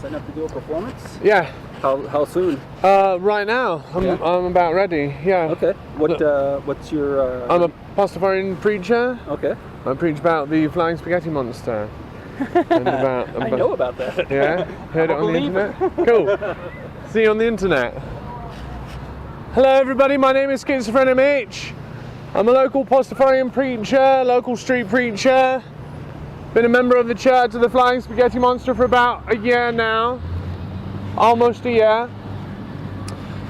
setting up to do a performance? Yeah. How soon? Right now. I'm about ready. Yeah. Okay. What's your? I'm a Pastafarian preacher. Okay. I preach about the flying spaghetti monster. And I know about that. Yeah. Heard it on the internet. Cool. See you on the internet. Hello, everybody. My name is Schizophrenic Mitch. I'm a local Pastafarian preacher, local street preacher. Been a member of the Church of the Flying Spaghetti Monster for about a year now. Almost a year.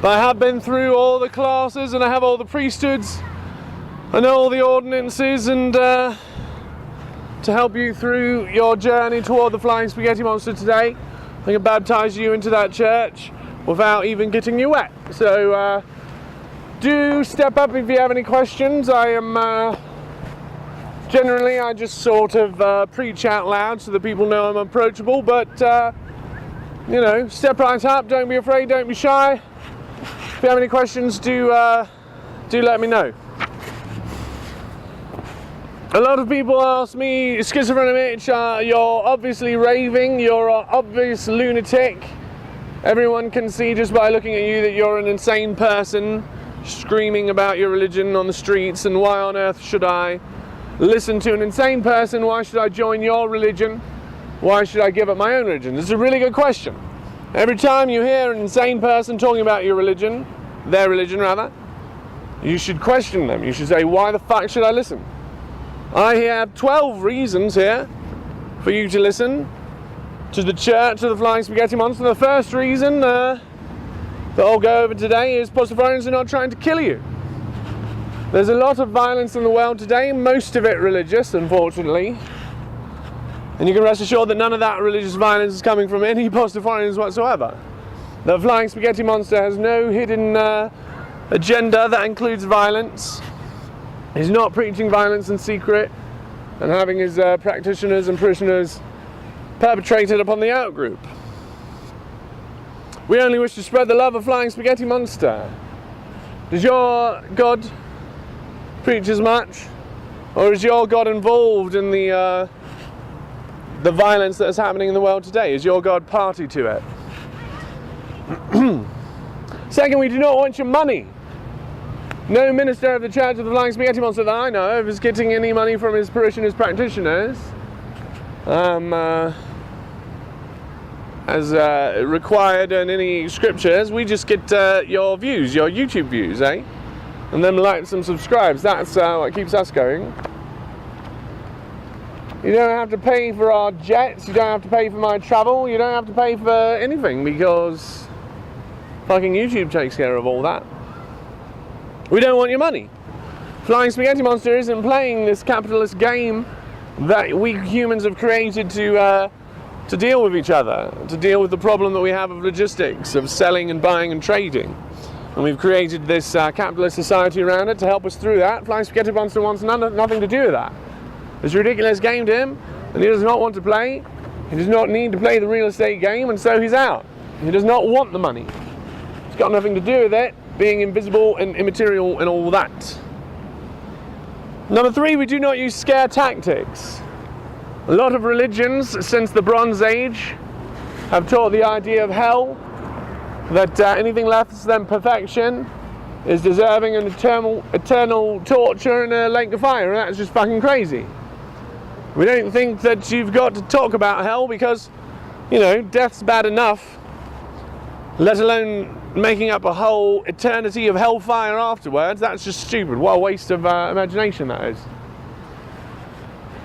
But I have been through all the classes and I have all the priesthoods. I know all the ordinances, and to help you through your journey toward the Flying Spaghetti Monster today, I can baptize you into that church without even getting you wet. So do step up if you have any questions. I am generally, I just sort of preach out loud so that people know I'm approachable, but you know, step right up, don't be afraid, don't be shy. If you have any questions, do let me know. A lot of people ask me, Schizophrenic Mitch, you're obviously raving, you're an obvious lunatic. Everyone can see just by looking at you that you're an insane person, screaming about your religion on the streets, and why on earth should I listen to an insane person? Why should I join your religion? Why should I give up my own religion? This is a really good question. Every time you hear an insane person talking about your religion, their religion rather, you should question them. You should say, why the fuck should I listen? I have 12 reasons here for you to listen to the Church of the Flying Spaghetti Monster. The first reason that I'll go over today is Pastafarians are not trying to kill you. There's a lot of violence in the world today, most of it religious, unfortunately. And you can rest assured that none of that religious violence is coming from any Pastafarians whatsoever. The Flying Spaghetti Monster has no hidden agenda that includes violence. He's not preaching violence in secret and having his practitioners and parishioners perpetrated upon the outgroup. We only wish to spread the love of Flying Spaghetti Monster. Does your God preach as much? Or is your God involved in the violence that is happening in the world today? Is your God party to it? Second, we do not want your money. No minister of the Church of the Flying Spaghetti Monster that I know of is getting any money from his parishioners, practitioners, as required in any scriptures. We just get your views, your YouTube views, eh? And then likes and subscribes. That's what keeps us going. You don't have to pay for our jets, you don't have to pay for my travel, you don't have to pay for anything, because fucking YouTube takes care of all that. We don't want your money. Flying Spaghetti Monster isn't playing this capitalist game that we humans have created to deal with each other, to deal with the problem that we have of logistics, of selling and buying and trading. And we've created this capitalist society around it to help us through that. Flying Spaghetti Monster wants nothing to do with that. It's a ridiculous game to him, and he does not want to play. He does not need to play the real estate game, and so he's out. He does not want the money. It's got nothing to do with it, being invisible and immaterial and all that. Number 3, we do not use scare tactics. A lot of religions since the Bronze Age have taught the idea of hell, that anything less than perfection is deserving of eternal torture in a lake of fire, and that's just fucking crazy. We don't think that you've got to talk about hell because, you know, death's bad enough, let alone making up a whole eternity of hellfire afterwards. That's just stupid. What a waste of imagination that is.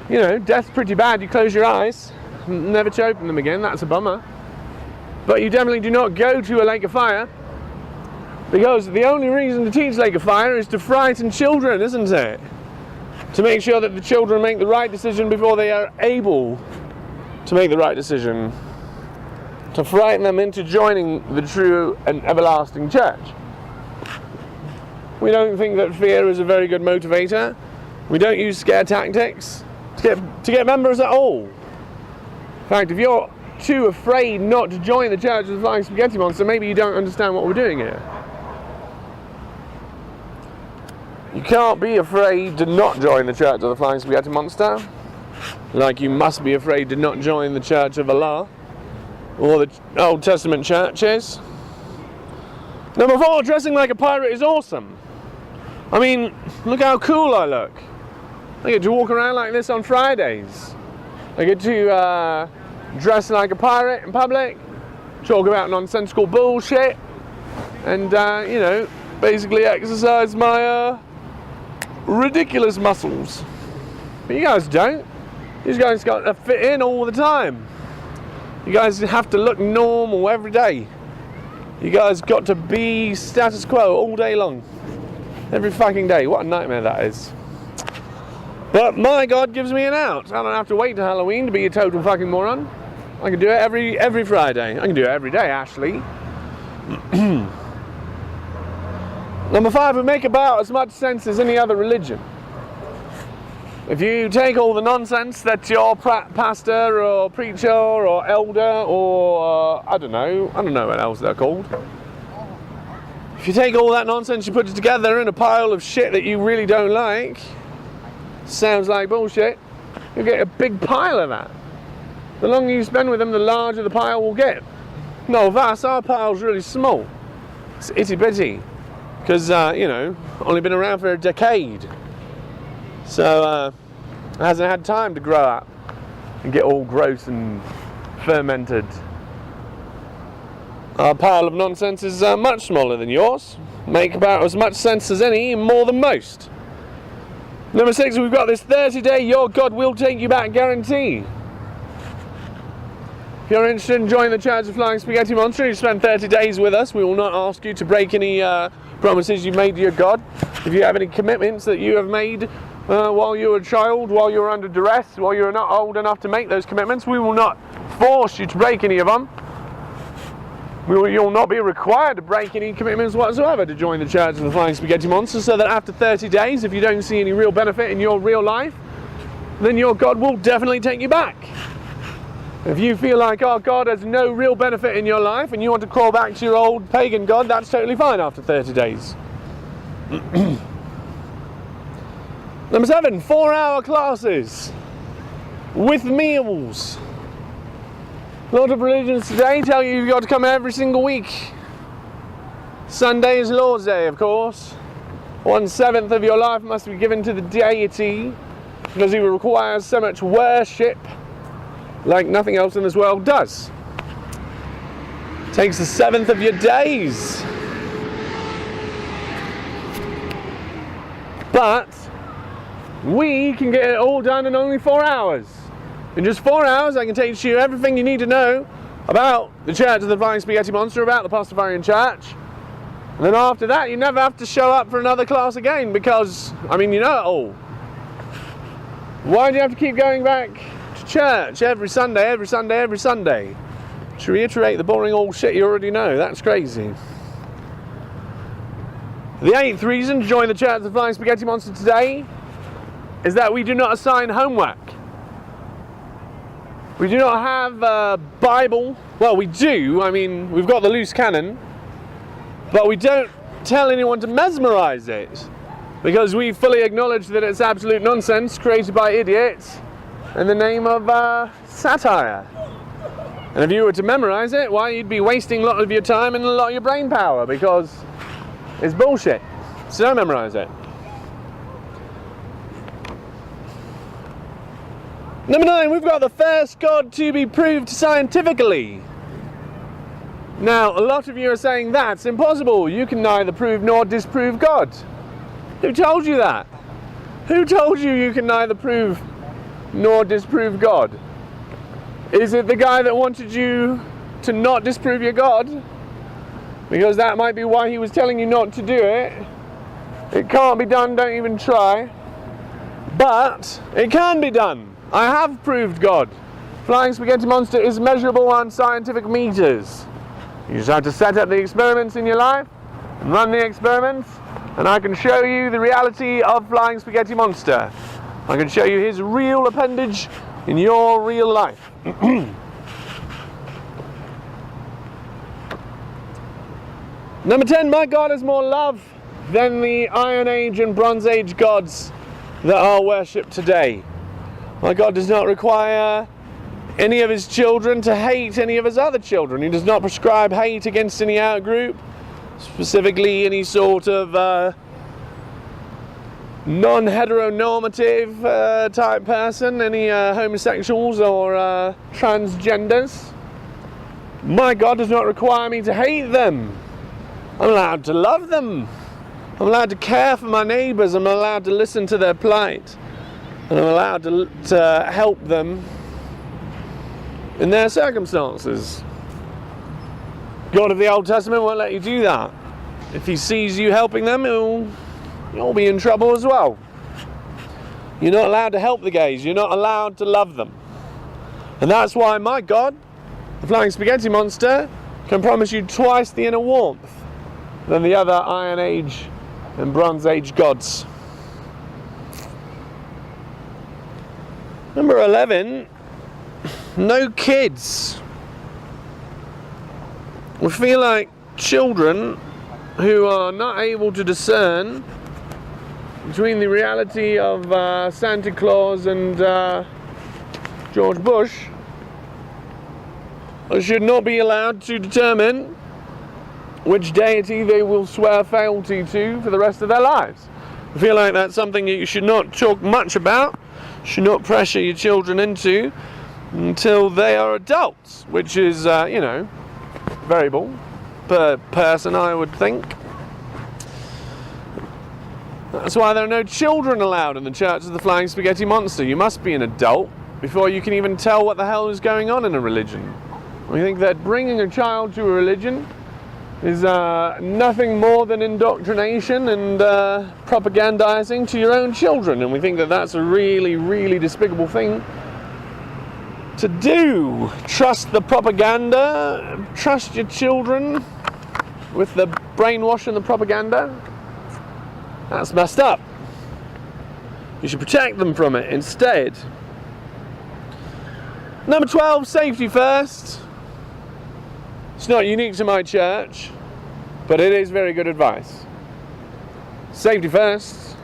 You know, death's pretty bad. You close your eyes, never to open them again. That's a bummer. But you definitely do not go to a lake of fire, because the only reason to teach lake of fire is to frighten children, isn't it? To make sure that the children make the right decision before they are able to make the right decision. To frighten them into joining the true and everlasting church. We don't think that fear is a very good motivator. We don't use scare tactics to get members at all. In fact, if you're too afraid not to join the Church of the Flying Spaghetti Monster, maybe you don't understand what we're doing here. You can't be afraid to not join the Church of the Flying Spaghetti Monster, like you must be afraid to not join the Church of Allah. or the Old Testament churches. Number 4, dressing like a pirate is awesome. I mean, look how cool I look. I get to walk around like this on Fridays. I get to dress like a pirate in public, talk about nonsensical bullshit, and, you know, basically exercise my ridiculous muscles. But you guys don't. You guys got to fit in all the time. You guys have to look normal every day. You guys got to be status quo all day long. Every fucking day. What a nightmare that is. But my God gives me an out. I don't have to wait till Halloween to be a total fucking moron. I can do it every Friday. I can do it every day, actually. Number 5, we make about as much sense as any other religion. If you take all the nonsense that your pastor or preacher or elder or I don't know what else they're called. If you take all that nonsense, you put it together in a pile of shit that you really don't like, sounds like bullshit, you get a big pile of that. The longer you spend with them, the larger the pile will get. No, with us, our pile's really small. It's itty bitty. Because, you know, only been around for a decade. So, it hasn't had time to grow up and get all gross and fermented. Our pile of nonsense is much smaller than yours. Make about as much sense as any, more than most. Number 6, we've got this 30-day your God will take you back guarantee. If you're interested in joining the Church of Flying Spaghetti Monster, you spend 30 days with us. We will not ask you to break any promises you've made to your God. If you have any commitments that you have made while you were a child, while you were under duress, while you're not old enough to make those commitments, we will not force you to break any of them. You'll not be required to break any commitments whatsoever to join the Church of the Flying Spaghetti Monster, so that after 30 days, if you don't see any real benefit in your real life, then your God will definitely take you back. If you feel like, oh, God has no real benefit in your life and you want to crawl back to your old pagan God, that's totally fine after 30 days. Number 7, 4-hour classes with meals. A lot of religions today tell you you've got to come every single week. Sunday is Lord's Day, of course. 1/7 of your life must be given to the deity because he requires so much worship like nothing else in this world does. Takes 1/7 of your days. But we can get it all done in only 4 hours. In just 4 hours, I can teach you everything you need to know about the Church of the Flying Spaghetti Monster, about the Pastafarian Church. And then after that, you never have to show up for another class again because, I mean, you know it all. Why do you have to keep going back to church every Sunday, every Sunday, every Sunday? To reiterate the boring old shit you already know. That's crazy. The 8th reason to join the Church of the Flying Spaghetti Monster today is that we do not assign homework. We do not have a Bible. Well, we do. I mean, we've got the loose cannon. But we don't tell anyone to mesmerize it. Because we fully acknowledge that it's absolute nonsense created by idiots in the name of satire. And if you were to memorize it, why, you'd be wasting a lot of your time and a lot of your brain power. Because it's bullshit. So don't memorize it. Number 9, we've got the first God to be proved scientifically. Now, a lot of you are saying that's impossible. You can neither prove nor disprove God. Who told you that? Who told you you can neither prove nor disprove God? Is it the guy that wanted you to not disprove your God? Because that might be why he was telling you not to do it. It can't be done, don't even try. But it can be done. I have proved God. Flying Spaghetti Monster is measurable on scientific meters. You just have to set up the experiments in your life and run the experiments, and I can show you the reality of Flying Spaghetti Monster. I can show you his real appendage in your real life. Number 10, my God is more love than the Iron Age and Bronze Age gods that are worshipped today. My God does not require any of his children to hate any of his other children. He does not prescribe hate against any outgroup, specifically any sort of non-heteronormative type person, any homosexuals or transgenders. My God does not require me to hate them. I'm allowed to love them. I'm allowed to care for my neighbours. I'm allowed to listen to their plight. And I'm allowed to help them in their circumstances. God of the Old Testament won't let you do that. If he sees you helping them, you'll be in trouble as well. You're not allowed to help the gays. You're not allowed to love them. And that's why my God, the Flying Spaghetti Monster, can promise you twice the inner warmth than the other Iron Age and Bronze Age gods. Number 11, no kids. We feel like children who are not able to discern between the reality of Santa Claus and George Bush should not be allowed to determine which deity they will swear fealty to for the rest of their lives. I feel like that's something that you should not talk much about, should not pressure your children into until they are adults, which is, variable per person, I would think. That's why there are no children allowed in the Church of the Flying Spaghetti Monster. You must be an adult before you can even tell what the hell is going on in a religion. We think that bringing a child to a religion is nothing more than indoctrination and propagandizing to your own children, and we think that that's a really, really despicable thing to do. Trust the propaganda, trust your children with the brainwash and the propaganda. That's messed up. You should protect them from it instead. Number 12, safety first. It's not unique to my church, but it is very good advice. Safety first.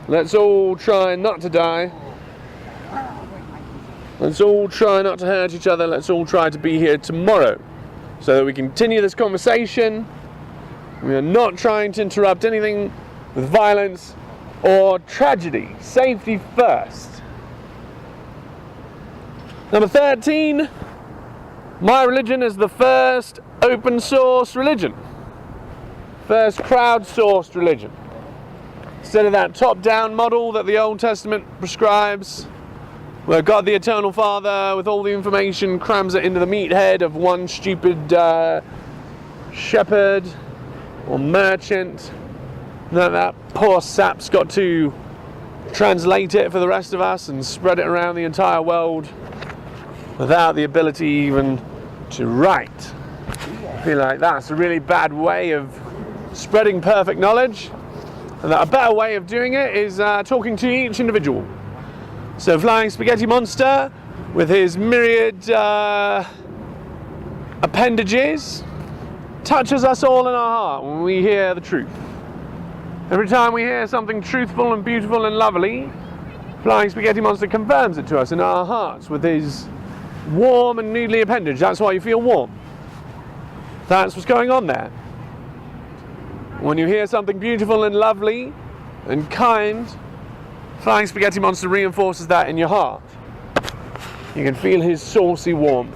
Let's all try not to die. Let's all try not to hurt each other. Let's all try to be here tomorrow so that we continue this conversation. We are not trying to interrupt anything with violence or tragedy. Safety first. Number 13. My religion is the first open source religion. First crowdsourced religion. Instead of that top-down model that the Old Testament prescribes, where God the Eternal Father, with all the information, crams it into the meathead of one stupid shepherd or merchant, that poor sap's got to translate it for the rest of us and spread it around the entire world without the ability even to write. I feel like that's a really bad way of spreading perfect knowledge, and that a better way of doing it is talking to each individual. So Flying Spaghetti Monster, with his myriad appendages, touches us all in our heart when we hear the truth. Every time we hear something truthful and beautiful and lovely, Flying Spaghetti Monster confirms it to us in our hearts with his warm and noodly appendage. That's why you feel warm. That's what's going on there. When you hear something beautiful and lovely and kind, Flying Spaghetti Monster reinforces that in your heart. You can feel his saucy warmth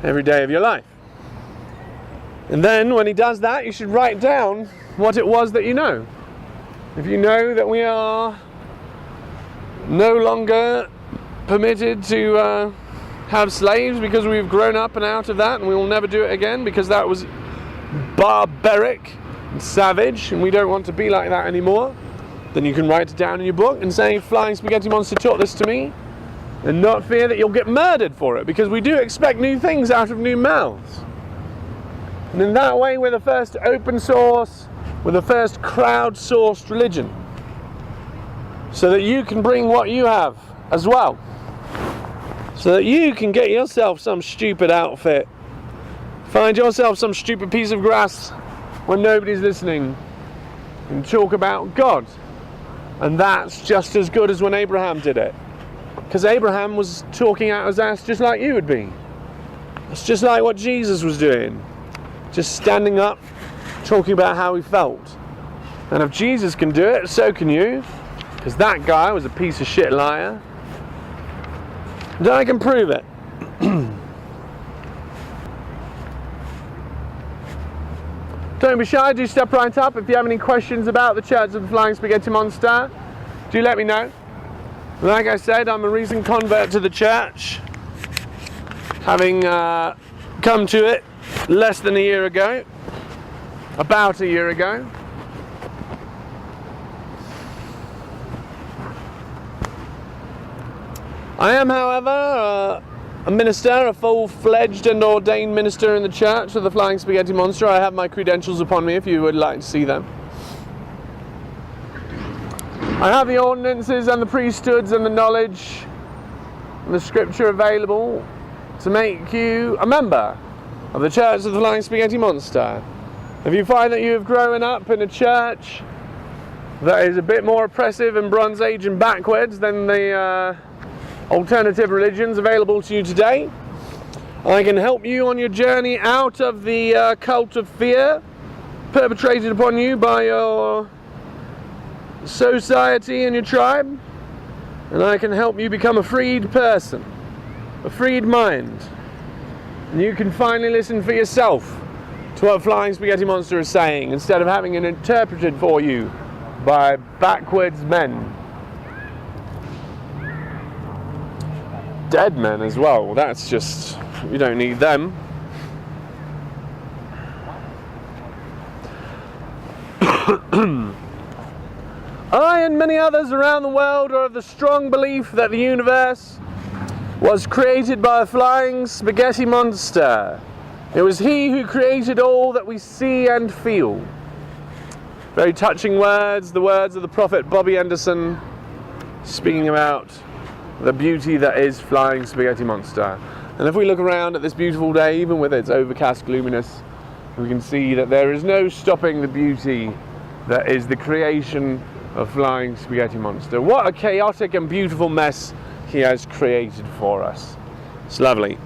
every day of your life. And then when he does that, you should write down what it was that you know. If you know that we are no longer permitted to have slaves because we've grown up and out of that, and we will never do it again because that was barbaric and savage, and we don't want to be like that anymore, then you can write it down in your book and say, Flying Spaghetti Monster taught this to me, and not fear that you'll get murdered for it, because we do expect new things out of new mouths. And in that way, we're the first open source, we're the first crowd-sourced religion, so that you can bring what you have as well. So that you can get yourself some stupid outfit, find yourself some stupid piece of grass when nobody's listening, and talk about God. And that's just as good as when Abraham did it. Because Abraham was talking out his ass just like you would be. It's just like what Jesus was doing. Just standing up, talking about how he felt. And if Jesus can do it, so can you. Because that guy was a piece of shit liar. And I can prove it. Don't be shy, do step right up. If you have any questions about the Church of the Flying Spaghetti Monster, do let me know. Like I said, I'm a recent convert to the church, having come to it less than a year ago, about a year ago. I am, however, a minister, a full-fledged and ordained minister in the Church of the Flying Spaghetti Monster. I have my credentials upon me if you would like to see them. I have the ordinances and the priesthoods and the knowledge and the scripture available to make you a member of the Church of the Flying Spaghetti Monster. If you find that you have grown up in a church that is a bit more oppressive and Bronze Age and backwards than the alternative religions available to you today, I can help you on your journey out of the cult of fear perpetrated upon you by your society and your tribe, and I can help you become a freed person, a freed mind, and you can finally listen for yourself to what Flying Spaghetti Monster is saying instead of having it interpreted for you by backwards men. Dead men as well, that's just, you don't need them. I and many others around the world are of the strong belief that the universe was created by a flying spaghetti monster. It was he who created all that we see and feel. Very touching words, the words of the prophet Bobby Anderson, speaking about the beauty that is Flying Spaghetti Monster. And if we look around at this beautiful day, even with its overcast gloominess, we can see that there is no stopping the beauty that is the creation of Flying Spaghetti Monster. What a chaotic and beautiful mess he has created for us. It's lovely.